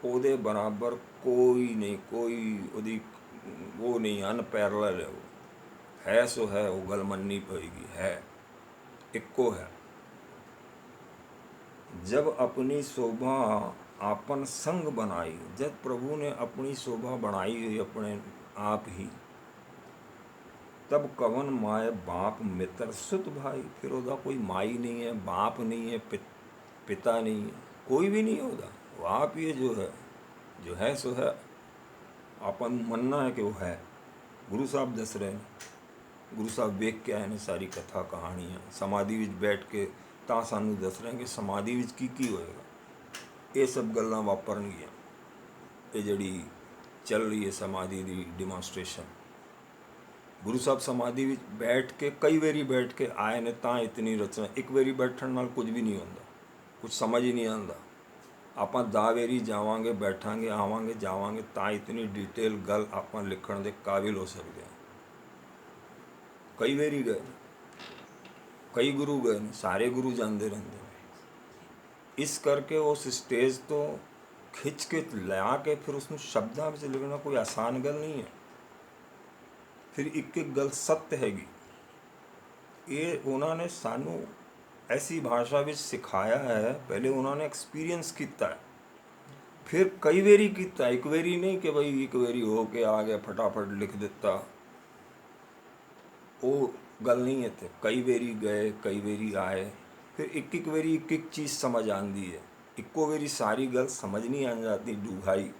ਉਹਦੇ बराबर कोई नहीं, कोई ਉਹਦੀ वो नहीं, अनपैरल है। वो है सो है, वो गल मननी पड़ेगी, है इक्को है। जब अपनी शोभा आपन संग बनाई, जब प्रभु ने अपनी शोभा बनाई हुई अपने आप ही, तब कवन माए बाप मित्र सुत भाई। फिर ਉਹਦਾ कोई माई नहीं है, बाप नहीं है, पिता नहीं है, कोई भी नहीं होता। वो आप ही जो है सो है। अपन मनना है कि वो है। गुरु साहब दस रहे हैं, गुरु साहब वेख के आए ने सारी कथा कहानियाँ समाधि विच बैठ के, ਤਾਂ ਸਾਨੂੰ दस रहे हैं कि समाधि विच की होएगा। ये सब गल्लां वापरनगियां। ये जिहड़ी चल रही है समाधि की डिमॉन्स्ट्रेशन, गुरु साहब समाधि विच बैठ के कई बारी बैठ के आए ने, ਤਾਂ इतनी रचना। एक बारी बैठण नाल कुछ भी नहीं होंदा, कुछ समझ ही नहीं आंदा। आपां 10 वारी जावांगे, बैठांगे, आवांगे, जावांगे, ਤਾਂ इतनी डिटेल गल आपां लिखण दे काबिल हो सकते हैं। कई बारी गए, कई गुरु गए ने, सारे गुरु जाते रहते हैं। इस करके उस स्टेज तो खिंच के ला के फिर उसमें शब्दां विच लिखना कोई आसान गल नहीं है। फिर एक एक गल सत्य हैगी। ये उन्होंने सानू ऐसी भाषा विच सिखाया है। पहले उन्होंने एक्सपीरियंस किया है, फिर कई बारी किया। एक बारी नहीं कि भाई एक बारी हो के आ गया फटाफट लिख दिता, वो गल नहीं है। थे कई बारी गए, कई बारी आए, फिर एक एक बारी एक एक चीज़ समझ आती है। इक्को बारी सारी गल समझ नहीं आ जाती डूंघाई।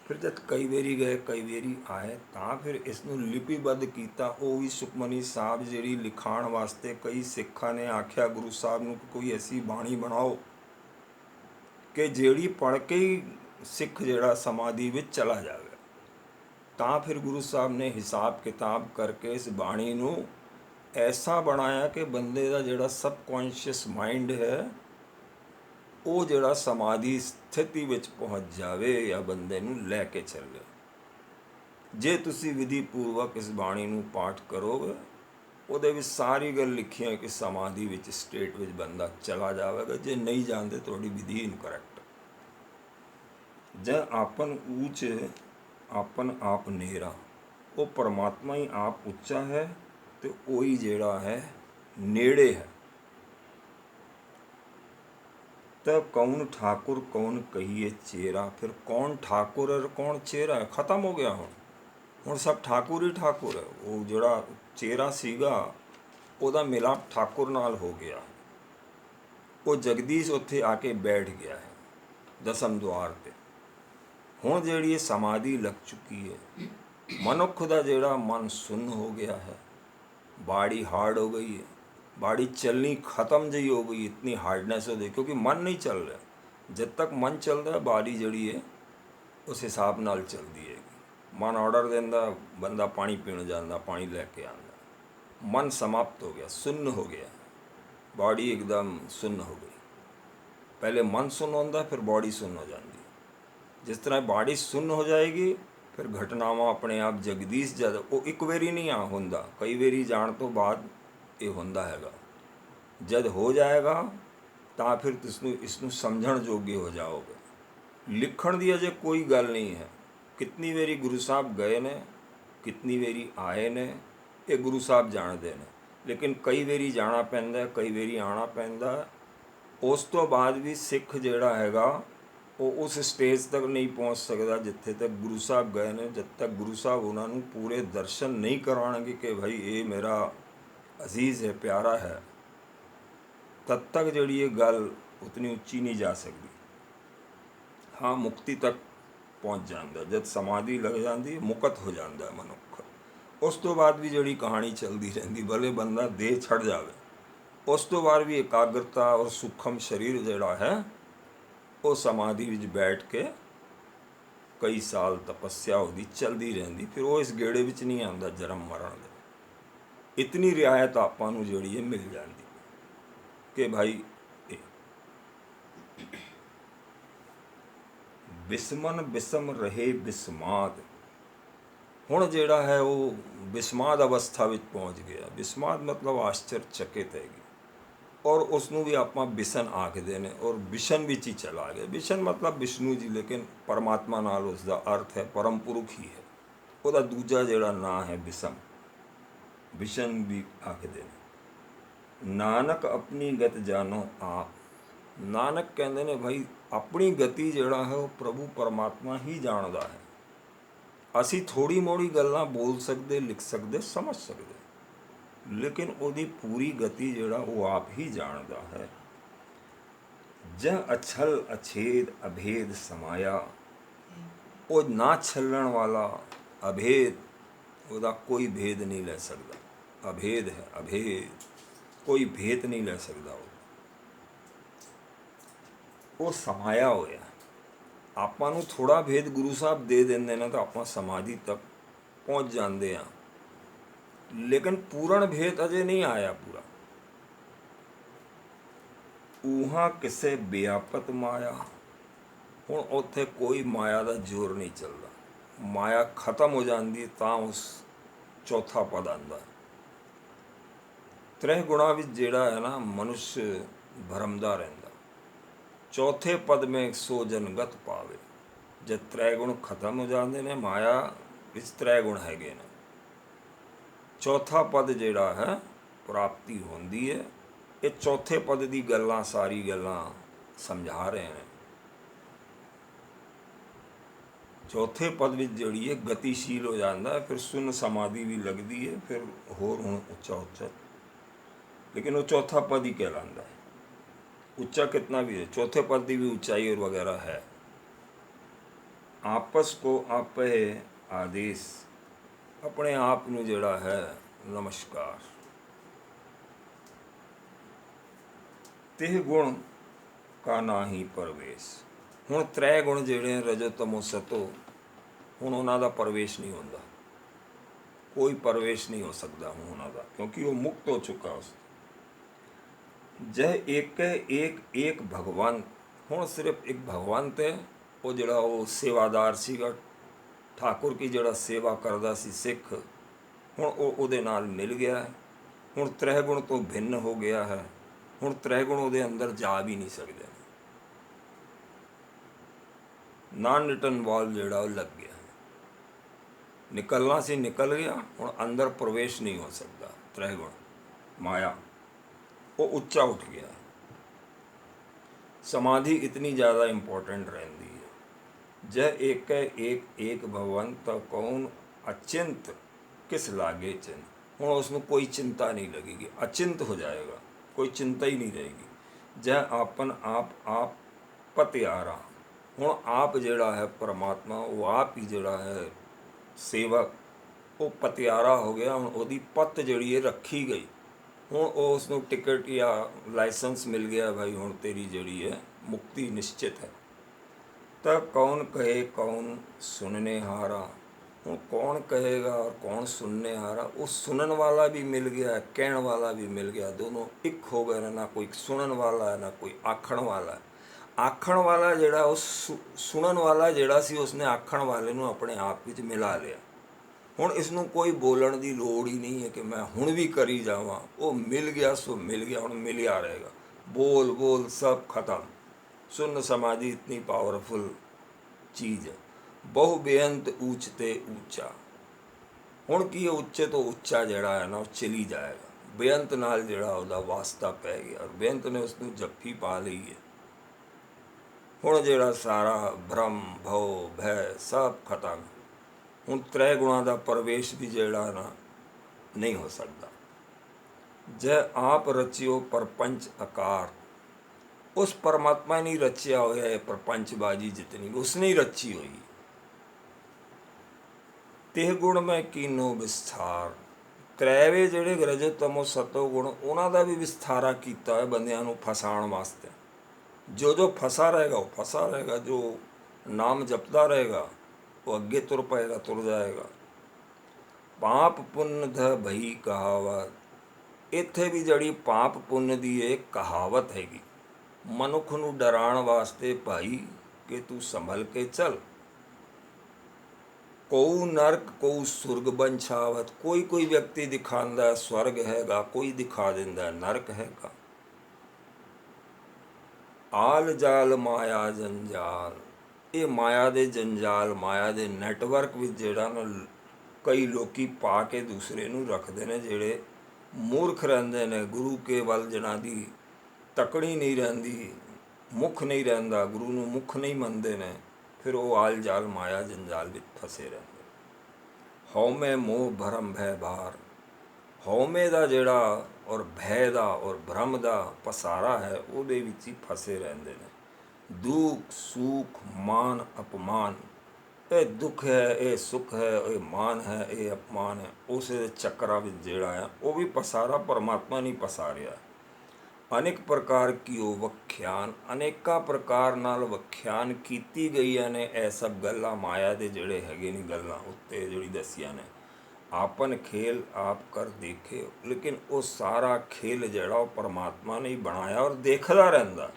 फिर जब कई बारी गए, कई बारी आए, ਤਾਂ फिर इसनूं लिपिबद्ध किया। वो भी सुखमनी साहब जिहड़ी लिखाण वास्ते कई सिखां ने आख्या गुरु साहब नूं कोई ऐसी बाणी बनाओ कि जिहड़ी पढ़ के ही सिख जिहड़ा समाधि विच चला जाए। ਤਾਂ फिर गुरु साहब ने हिसाब किताब करके इस बाणी नूं ऐसा बनाया कि बंदे का जिहड़ा सबकॉन्शियस माइंड है वो जिहड़ा समाधि स्थिति विच पहुँच जावे या बंदे नूं लै के चले। जे तुसी विधि पूर्वक इस बाणी नूं पाठ करोगे, ਉਹਦੇ ਵਿੱਚ सारी गल लिखी है कि समाधि विच स्टेट विच बंदा चला जाएगा। जे नहीं जानते थोड़ी विधि इनकरैक्ट। जै आपन ऊच आपन आप नेरा, वो परमात्मा ही आप उच्चा है तो वही जिहड़ा है नेड़े है। तो कौन ठाकुर कौन कहिए चेरा। फिर कौन ठाकुर है कौन चेरा है, खत्म हो गया। हुण सब ठाकुर ही ठाकुर है। वो जिहड़ा चेरा सीगा ਉਹਦਾ मिलाप ठाकुर नाल हो गया। वो जगदीश उत्थे आके बैठ गया है दसम द्वार पे। हुण जिहड़ी ये समाधि लग चुकी है, मनुख दा जिहड़ा मन सुन्न हो गया है, बाड़ी हार्ड हो गई है, बाड़ी चलनी खत्म जी हो गई। इतनी हार्डनेस हो गई क्योंकि मन नहीं चल रहा। जब तक मन चल रहा है बाड़ी जड़ी है उस हिसाब नाल चलती है। ਮਨ ਆਰਡਰ ਦਿੰਦਾ, ਬੰਦਾ ਪਾਣੀ ਪੀਣ ਜਾਂਦਾ, ਪਾਣੀ ਲੈ ਕੇ ਆਉਂਦਾ। ਮਨ ਸਮਾਪਤ ਹੋ ਗਿਆ, ਸੁੰਨ ਹੋ ਗਿਆ, ਬਾਡੀ ਇੱਕਦਮ ਸੁੰਨ ਹੋ ਗਈ। ਪਹਿਲੇ ਮਨ ਸੁੰਨ ਹੁੰਦਾ, ਫਿਰ ਬਾਡੀ ਸੁੰਨ ਹੋ ਜਾਂਦੀ। ਜਿਸ ਤਰ੍ਹਾਂ ਬਾਡੀ ਸੁੰਨ ਹੋ ਜਾਏਗੀ, ਫਿਰ ਘਟਨਾਵਾਂ ਆਪਣੇ ਆਪ ਜਗਦੀਸ਼ ਜਦ ਉਹ ਇੱਕ ਵਾਰੀ ਨਹੀਂ ਹੁੰਦਾ, ਕਈ ਵਾਰੀ ਜਾਣ ਤੋਂ ਬਾਅਦ ਇਹ ਹੁੰਦਾ ਹੈਗਾ। ਜਦ ਹੋ ਜਾਏਗਾ ਤਾਂ ਫਿਰ ਇਸ ਨੂੰ ਸਮਝਣ ਜੋਗੇ ਹੋ ਜਾਓਗੇ। ਲਿਖਣ ਦੀ ਅਜੇ ਕੋਈ ਗੱਲ ਨਹੀਂ ਹੈ। ਕਿਤਨੀ ਵਾਰੀ ਗੁਰੂ ਸਾਹਿਬ ਗਏ ਨੇ, ਕਿਤਨੀ ਵਾਰੀ ਆਏ ਨੇ, ਇਹ ਗੁਰੂ ਸਾਹਿਬ ਜਾਣਦੇ ਨੇ। ਲੇਕਿਨ ਕਈ ਵਾਰੀ ਜਾਣਾ ਪੈਂਦਾ, ਕਈ ਵਾਰੀ ਆਉਣਾ ਪੈਂਦਾ। ਉਸ ਤੋਂ ਬਾਅਦ ਵੀ ਸਿੱਖ ਜਿਹੜਾ ਹੈਗਾ ਉਹ ਉਸ ਸਟੇਜ ਤੱਕ ਨਹੀਂ ਪਹੁੰਚ ਸਕਦਾ ਜਿੱਥੇ ਤੱਕ ਗੁਰੂ ਸਾਹਿਬ ਗਏ ਨੇ। ਜਦ ਤੱਕ ਗੁਰੂ ਸਾਹਿਬ ਉਹਨਾਂ ਨੂੰ ਪੂਰੇ ਦਰਸ਼ਨ ਨਹੀਂ ਕਰਾਉਣਗੇ ਕਿ ਭਾਈ ਇਹ ਮੇਰਾ ਅਜ਼ੀਜ਼ ਹੈ, ਪਿਆਰਾ ਹੈ, ਤਦ ਤੱਕ ਜਿਹੜੀ ਇਹ ਗੱਲ ਉਤਨੀ ਉੱਚੀ ਨਹੀਂ ਜਾ ਸਕਦੀ। ਹਾਂ, ਮੁਕਤੀ ਤੱਕ ਪਹੁੰਚ ਜਾਂਦਾ, ਜਦ ਸਮਾਧੀ ਲੱਗ ਜਾਂਦੀ ਹੈ, ਮੁਕਤ ਹੋ ਜਾਂਦਾ ਮਨੁੱਖ। ਉਸ ਤੋਂ ਬਾਅਦ ਵੀ ਜਿਹੜੀ ਕਹਾਣੀ ਚੱਲਦੀ ਰਹਿੰਦੀ, ਭਲੇ ਬੰਦਾ ਦੇਹ ਛੱਡ ਜਾਵੇ, ਉਸ ਤੋਂ ਬਾਅਦ ਵੀ ਇਕਾਗਰਤਾ ਔਰ ਸੂਖਮ ਸਰੀਰ ਜਿਹੜਾ ਹੈ ਉਹ ਸਮਾਧੀ ਵਿੱਚ ਬੈਠ ਕੇ ਕਈ ਸਾਲ ਤਪੱਸਿਆ ਉਹਦੀ ਚੱਲਦੀ ਰਹਿੰਦੀ। ਫਿਰ ਉਹ ਇਸ ਗੇੜੇ ਵਿੱਚ ਨਹੀਂ ਆਉਂਦਾ ਜਨਮ ਮਰਨ ਦੇ। ਇਤਨੀ ਰਿਆਇਤ ਆਪਾਂ ਨੂੰ ਜਿਹੜੀ ਹੈ ਮਿਲ ਜਾਂਦੀ ਕਿ ਭਾਈ ਬਿਸਮਨ ਬਿਸਮ ਰਹੇ ਬਿਸਮਾਦ। ਹੁਣ ਜਿਹੜਾ ਹੈ ਉਹ ਬਿਸਮਾਦ ਅਵਸਥਾ ਵਿੱਚ ਪਹੁੰਚ ਗਿਆ। ਬਿਸਮਾਦ ਮਤਲਬ ਆਸ਼ਚਰਚਕਿਤ ਹੈਗੀ, ਔਰ ਉਸ ਨੂੰ ਵੀ ਆਪਾਂ ਬਿਸ਼ਨ ਆਖਦੇ ਨੇ, ਔਰ ਬਿਸ਼ਨ ਵਿੱਚ ਹੀ ਚਲਾ ਗਿਆ। ਬਿਸ਼ਨ ਮਤਲਬ ਵਿਸ਼ਨੂੰ ਜੀ, ਲੇਕਿਨ ਪਰਮਾਤਮਾ ਨਾਲ ਉਸ ਦਾ ਅਰਥ ਹੈ ਪਰਮ ਪੁਰਖ ਹੀ ਹੈ। ਉਹਦਾ ਦੂਜਾ ਜਿਹੜਾ ਨਾਂ ਹੈ ਬਿਸਮ, ਬਿਸ਼ਨ ਵੀ ਆਖਦੇ ਨੇ। ਨਾਨਕ ਆਪਣੀ ਗਤ ਜਾਣੋ ਆਪ। ਨਾਨਕ ਕਹਿੰਦੇ ਨੇ ਭਾਈ ਆਪਣੀ ਗਤੀ ਜਿਹੜਾ ਹੈ ਉਹ ਪ੍ਰਭੂ ਪਰਮਾਤਮਾ ਹੀ ਜਾਣਦਾ ਹੈ। ਅਸੀਂ ਥੋੜ੍ਹੀ ਮੋੜੀ ਗੱਲਾਂ ਬੋਲ ਸਕਦੇ, ਲਿਖ ਸਕਦੇ, ਸਮਝ ਸਕਦੇ, ਲੇਕਿਨ ਉਹਦੀ ਪੂਰੀ ਗਤੀ ਜਿਹੜਾ ਉਹ ਆਪ ਹੀ ਜਾਣਦਾ ਹੈ। ਜਹ ਅਛਲ ਅਛੇਦ ਅਭੇਦ ਸਮਾਇਆ। ਉਹ ਨਾ ਛੱਲਣ ਵਾਲਾ, ਅਭੇਦ, ਉਹਦਾ ਕੋਈ ਭੇਦ ਨਹੀਂ ਲੈ ਸਕਦਾ। ਅਭੇਦ ਹੈ, ਅਭੇਦ, ਕੋਈ ਭੇਦ ਨਹੀਂ ਲੈ ਸਕਦਾ। ਉਹ ਸਮਾਇਆ ਹੋਇਆ। ਆਪਾਂ ਨੂੰ ਥੋੜ੍ਹਾ ਭੇਦ ਗੁਰੂ ਸਾਹਿਬ ਦੇ ਦਿੰਦੇ ਨੇ ਤਾਂ ਆਪਾਂ ਸਮਾਧੀ ਤੱਕ ਪਹੁੰਚ ਜਾਂਦੇ ਹਾਂ, ਲੇਕਿਨ ਪੂਰਨ ਭੇਦ ਅਜੇ ਨਹੀਂ ਆਇਆ ਪੂਰਾ। ਊਹਾਂ ਕਿਸੇ ਵਿਆਪਤ ਮਾਇਆ। ਹੁਣ ਉੱਥੇ ਕੋਈ ਮਾਇਆ ਦਾ ਜ਼ੋਰ ਨਹੀਂ ਚੱਲਦਾ। ਮਾਇਆ ਖਤਮ ਹੋ ਜਾਂਦੀ ਤਾਂ ਉਸ ਚੌਥਾ ਪਦ ਆਉਂਦਾ। ਤ੍ਰੈ ਗੁਣਾ ਵਿੱਚ ਜਿਹੜਾ ਹੈ ਨਾ ਮਨੁੱਖ ਭਰਮਦਾ ਰਹਿੰਦਾ। ਚੌਥੇ ਪਦ ਮੇਂ ਸੋ ਜਨਗਤ ਪਾਵੇ। ਜਦ ਤ੍ਰੈ ਗੁਣ ਖਤਮ ਹੋ ਜਾਂਦੇ ਨੇ, ਮਾਇਆ ਵਿੱਚ ਤ੍ਰੈ ਗੁਣ ਹੈਗੇ ਨੇ, ਚੌਥਾ ਪਦ ਜਿਹੜਾ ਹੈ ਪ੍ਰਾਪਤੀ ਹੁੰਦੀ ਹੈ। ਇਹ ਚੌਥੇ ਪਦ ਦੀ ਗੱਲਾਂ, ਸਾਰੀ ਗੱਲਾਂ ਸਮਝਾ ਰਹੇ ਨੇ। ਚੌਥੇ ਪਦ ਵਿੱਚ ਜਿਹੜੀ ਹੈ ਗਤੀਸ਼ੀਲ ਹੋ ਜਾਂਦਾ, ਫਿਰ ਸੁੰਨ ਸਮਾਧੀ ਵੀ ਲੱਗਦੀ ਹੈ, ਫਿਰ ਹੋਰ ਹੁਣ ਉੱਚਾ, ਲੇਕਿਨ ਉਹ ਚੌਥਾ ਪਦ ਹੀ ਕਹਿਲਾਂਦਾ ਹੈ। ਉੱਚਾ ਕਿਤਨਾ ਵੀ ਹੈ, ਚੌਥੇ पद की भी ऊंचाई और वगैरह है। आपस को आपे आदेश, अपने आप ਨੂੰ ਜਿਹੜਾ ਹੈ ਨਮਸਕਾਰ। ਤਿਹ ਗੁਣ ਕਾ ਨਾਹੀ ਪ੍ਰਵੇਸ਼। ਹੁਣ ਤ੍ਰੈ ਗੁਣ ਜਿਹੜੇ ਰਜੋ ਤਮੋ ਸਤੋ, ਹੁਣ ਉਹਨਾਂ ਦਾ ਪ੍ਰਵੇਸ਼ ਨਹੀਂ ਹੁੰਦਾ। ਕੋਈ ਪ੍ਰਵੇਸ਼ ਨਹੀਂ ਹੋ ਸਕਦਾ ਹੁਣ ਉਹਨਾਂ ਦਾ, ਕਿਉਂਕਿ ਉਹ ਮੁਕਤ ਹੋ ਚੁੱਕਾ ਉਸ। ਜਹ ਇੱਕ ਭਗਵਾਨ। ਹੁਣ ਸਿਰਫ ਇੱਕ ਭਗਵੰਤ ਹੈ, ਉਹ ਜਿਹੜਾ ਉਹ ਸੇਵਾਦਾਰ ਸੀਗਾ, ਠਾਕੁਰ ਕੀ ਜਿਹੜਾ ਸੇਵਾ ਕਰਦਾ ਸੀ ਸਿੱਖ, ਹੁਣ ਉਹ ਉਹਦੇ ਨਾਲ ਮਿਲ ਗਿਆ ਹੈ। ਹੁਣ ਤ੍ਰੈ ਗੁਣ ਤੋਂ ਭਿੰਨ ਹੋ ਗਿਆ ਹੈ। ਹੁਣ ਤ੍ਰੈ ਗੁਣ ਉਹਦੇ ਅੰਦਰ ਜਾ ਵੀ ਨਹੀਂ ਸਕਦੇ। ਨਾਨ ਰਿਟਨ ਵਾਲ ਜਿਹੜਾ ਉਹ ਲੱਗ ਗਿਆ, ਨਿਕਲਣਾ ਸੀ ਨਿਕਲ ਗਿਆ। ਹੁਣ ਅੰਦਰ ਪ੍ਰਵੇਸ਼ ਨਹੀਂ ਹੋ ਸਕਦਾ। ਤ੍ਰੈ ਗੁਣ ਮਾਇਆ ਉਹ ਉੱਚਾ ਉੱਠ ਗਿਆ। समाधि इतनी ज़्यादा इम्पोर्टेंट रहती है। जय एक एक भगवंत कौन अचिंत किस लागे चिंत। हूँ उसमें कोई चिंता नहीं लगेगी, अचिंत हो जाएगा, कोई चिंता ही नहीं रहेगी। जय आपन आप पतियारा। हूँ आप जड़ा है परमात्मा, वो आप ही जड़ा है सेवक, वो पतियारा हो गया। हूँ वो पत जड़ी है रखी गई। हूँ उसनों टिकट या लाइसेंस मिल गया, भाई हूँ तेरी जड़ी है मुक्ति निश्चित है। तब कौन कहे कौन सुनने हारा। ਹੁਣ ਕੌਣ ਕਹੇਗਾ ਔਰ ਕੌਣ ਸੁਣਨੇ ਆ रहा, ਉਹ ਸੁਣਨ ਵਾਲਾ ਵੀ ਮਿਲ ਗਿਆ, ਕਹਿਣ ਵਾਲਾ ਵੀ ਮਿਲ ਗਿਆ, ਦੋਨੋਂ ਇੱਕ ਹੋ ਗਏ ਨੇ। ਨਾ ਕੋਈ ਸੁਣਨ ਵਾਲਾ ਹੈ ਨਾ ਕੋਈ ਆਖਣ ਵਾਲਾ ਹੈ। ਆਖਣ ਵਾਲਾ ਜਿਹੜਾ ਉਹ ਸੁਣਨ ਵਾਲਾ ਜਿਹੜਾ ਸੀ, ਉਸਨੇ ਆਖਣ ਵਾਲੇ ਨੂੰ ਆਪਣੇ ਆਪ ਵਿੱਚ ਮਿਲਾ ਲਿਆ। ਹੁਣ ਇਸ ਨੂੰ ਕੋਈ ਬੋਲਣ ਦੀ ਲੋੜ ਹੀ ਨਹੀਂ ਹੈ ਕਿ ਮੈਂ ਹੁਣ ਵੀ ਕਰੀ ਜਾਵਾਂ, ਉਹ ਮਿਲ ਗਿਆ ਸੋ ਮਿਲ ਗਿਆ, ਹੁਣ ਮਿਲਿਆ ਰਹੇਗਾ। बोल बोल सब खत्म। सुन समाधि इतनी पावरफुल चीज़ है, बहु बेअंत ऊंच ते ऊंचा। ਹੁਣ ਕੀ ਉੱਚੇ ਤੋਂ ਉੱਚਾ ਜਿਹੜਾ ਹੈ ਨਾ ਉਹ ਚਲੀ ਜਾਏਗਾ। ਬੇਅੰਤ ਨਾਲ ਜਿਹੜਾ ਉਹਦਾ ਵਾਸਤਾ ਪੈ ਗਿਆ ਔਰ ਬੇਅੰਤ ਨੇ ਉਸ ਨੂੰ ਜੱਫੀ ਪਾ ਲਈ ਹੈ। ਹੁਣ ਜਿਹੜਾ ਸਾਰਾ ਭਰਮ ਭਉ ਭੈ ਸਭ ਖਤਮ। ਹੁਣ ਤ੍ਰੈ ਗੁਣਾਂ ਦਾ ਪ੍ਰਵੇਸ਼ ਵੀ ਜਿਹੜਾ ਨਾ ਨਹੀਂ ਹੋ ਸਕਦਾ। जय आप रचियो परपंच आकार, उस परमात्मा ने रचिया होया है प्रपंचबाजी जितनी उसने ही रची हुई। तेह गुण में कीनो विस्तार, त्रैवे जिहड़े रजो तमो सतो गुण उन्हां दा भी विस्तारा कीता है बंदियां नूं फसाण वास्ते। जो जो फसा रहेगा वो फसा रहेगा, जो नाम जपदा रहेगा वो अगे तुर पाएगा, तुर जाएगा। पाप पुण्य ध भई कहावत, ਇੱਥੇ ਵੀ ਜਿਹੜੀ ਪਾਪ ਪੁੰਨ ਦੀ ਇਹ ਕਹਾਵਤ ਹੈਗੀ ਮਨੁੱਖ ਨੂੰ ਡਰਾਉਣ ਵਾਸਤੇ, ਭਾਈ ਕਿ ਤੂੰ ਸੰਭਲ ਕੇ ਚੱਲ। ਕੋਊ ਨਰਕ ਕੋਊ ਸੁਰਗ ਬੰਛਾਵਤ, ਕੋਈ ਕੋਈ ਵਿਅਕਤੀ ਦਿਖਾਉਂਦਾ ਸਵਰਗ ਹੈਗਾ, ਕੋਈ ਦਿਖਾ ਦਿੰਦਾ ਨਰਕ ਹੈਗਾ। ਆਲ ਜਾਲ ਮਾਇਆ ਜੰਜਾਲ, ਇਹ ਮਾਇਆ ਦੇ ਜੰਜਾਲ, ਮਾਇਆ ਦੇ ਨੈਟਵਰਕ ਵਿੱਚ ਜਿਹੜਾ ਨਾ ਕਈ ਲੋਕੀ ਪਾ ਕੇ ਦੂਸਰੇ ਨੂੰ ਰੱਖਦੇ ਨੇ, ਜਿਹੜੇ ਮੂਰਖ ਰਹਿੰਦੇ ਨੇ। ਗੁਰੂ ਕੇ ਵੱਲ ਜਿਹਨਾਂ ਦੀ ਤਕੜੀ ਨਹੀਂ ਰਹਿੰਦੀ, ਮੁੱਖ ਨਹੀਂ ਰਹਿੰਦਾ, ਗੁਰੂ ਨੂੰ ਮੁੱਖ ਨਹੀਂ ਮੰਨਦੇ ਨੇ, ਫਿਰ ਉਹ ਆਲ ਜਾਲ ਮਾਇਆ ਜੰਜਾਲ ਵਿੱਚ ਫਸੇ ਰਹਿੰਦੇ। ਹਉਮੈ ਮੋਹ ਭਰਮ ਭੈ ਭਾਰ, ਹਉਮੈ ਦਾ ਜਿਹੜਾ ਔਰ ਭੈ ਦਾ ਔਰ ਭਰਮ ਦਾ ਪਸਾਰਾ ਹੈ ਉਹਦੇ ਵਿੱਚ ਹੀ ਫਸੇ ਰਹਿੰਦੇ ਨੇ। ਦੁੱਖ ਸੁੱਖ ਮਾਨ ਅਪਮਾਨ, ਇਹ ਦੁੱਖ ਹੈ, ਇਹ ਸੁੱਖ ਹੈ, ਇਹ ਮਾਨ ਹੈ, ਇਹ ਅਪਮਾਨ ਹੈ, ਉਸ ਚੱਕਰਾਂ ਵਿੱਚ ਜਿਹੜਾ ਆ ਉਹ ਵੀ ਪਸਾਰਾ ਪਰਮਾਤਮਾ ਨਹੀਂ ਪਸਾਰਿਆ। ਅਨੇਕ ਪ੍ਰਕਾਰ ਕੀ ਉਹ ਵਖਿਆਨ, ਅਨੇਕਾਂ ਪ੍ਰਕਾਰ ਨਾਲ ਵਖਿਆਨ ਕੀਤੀ ਗਈਆਂ ਨੇ ਇਹ ਸਭ ਗੱਲਾਂ ਮਾਇਆ ਦੇ ਜਿਹੜੇ ਹੈਗੇ ਨੇ ਗੱਲਾਂ ਉੱਤੇ ਜਿਹੜੀ ਦੱਸੀਆਂ ਨੇ। ਆਪਨ ਖੇਲ ਆਪ ਕਰ ਦੇਖੇ, ਲੇਕਿਨ ਉਹ ਸਾਰਾ ਖੇਲ ਜਿਹੜਾ ਉਹ ਪਰਮਾਤਮਾ ਨੇ ਹੀ ਬਣਾਇਆ ਔਰ ਦੇਖਦਾ ਰਹਿੰਦਾ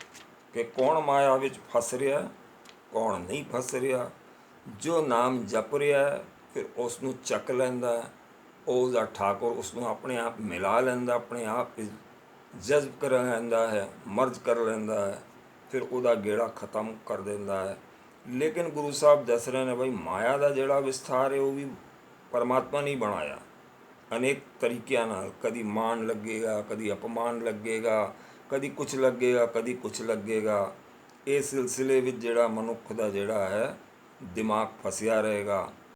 ਕਿ ਕੌਣ ਮਾਇਆ ਵਿੱਚ ਫਸ ਰਿਹਾ, ਕੌਣ ਨਹੀਂ ਫਸ ਰਿਹਾ। ਜੋ ਨਾਮ ਜਪ ਰਿਹਾ ਫਿਰ ਉਸ ਨੂੰ ਚੱਕ ਲੈਂਦਾ, ਉਹਦਾ ਠਾਕੁਰ ਉਸ ਨੂੰ ਆਪਣੇ ਆਪ ਮਿਲਾ ਲੈਂਦਾ, ਆਪਣੇ ਆਪ ਜਜ਼ਬ ਕਰ ਲੈਂਦਾ ਹੈ, ਮਰਜ ਕਰ ਲੈਂਦਾ ਹੈ, ਫਿਰ ਉਹਦਾ ਗੇੜਾ ਖਤਮ ਕਰ ਦਿੰਦਾ ਹੈ। ਲੇਕਿਨ ਗੁਰੂ ਸਾਹਿਬ ਦੱਸ ਰਹੇ ਨੇ, ਬਈ ਮਾਇਆ ਦਾ ਜਿਹੜਾ ਵਿਸਥਾਰ ਹੈ ਉਹ ਵੀ ਪਰਮਾਤਮਾ ਨੇ ਬਣਾਇਆ ਅਨੇਕ ਤਰੀਕਿਆਂ ਨਾਲ। ਕਦੀ ਮਾਣ ਲੱਗੇਗਾ, ਕਦੀ ਅਪਮਾਨ ਲੱਗੇਗਾ, ਕਦੀ ਕੁਛ ਲੱਗੇਗਾ, ਕਦੀ ਕੁਛ ਲੱਗੇਗਾ। ਇਹ ਸਿਲਸਿਲੇ ਵਿੱਚ ਜਿਹੜਾ ਮਨੁੱਖ ਦਾ ਜਿਹੜਾ ਹੈ ਦਿਮਾਗ ਫਸਿਆ ਰਹੇਗਾ।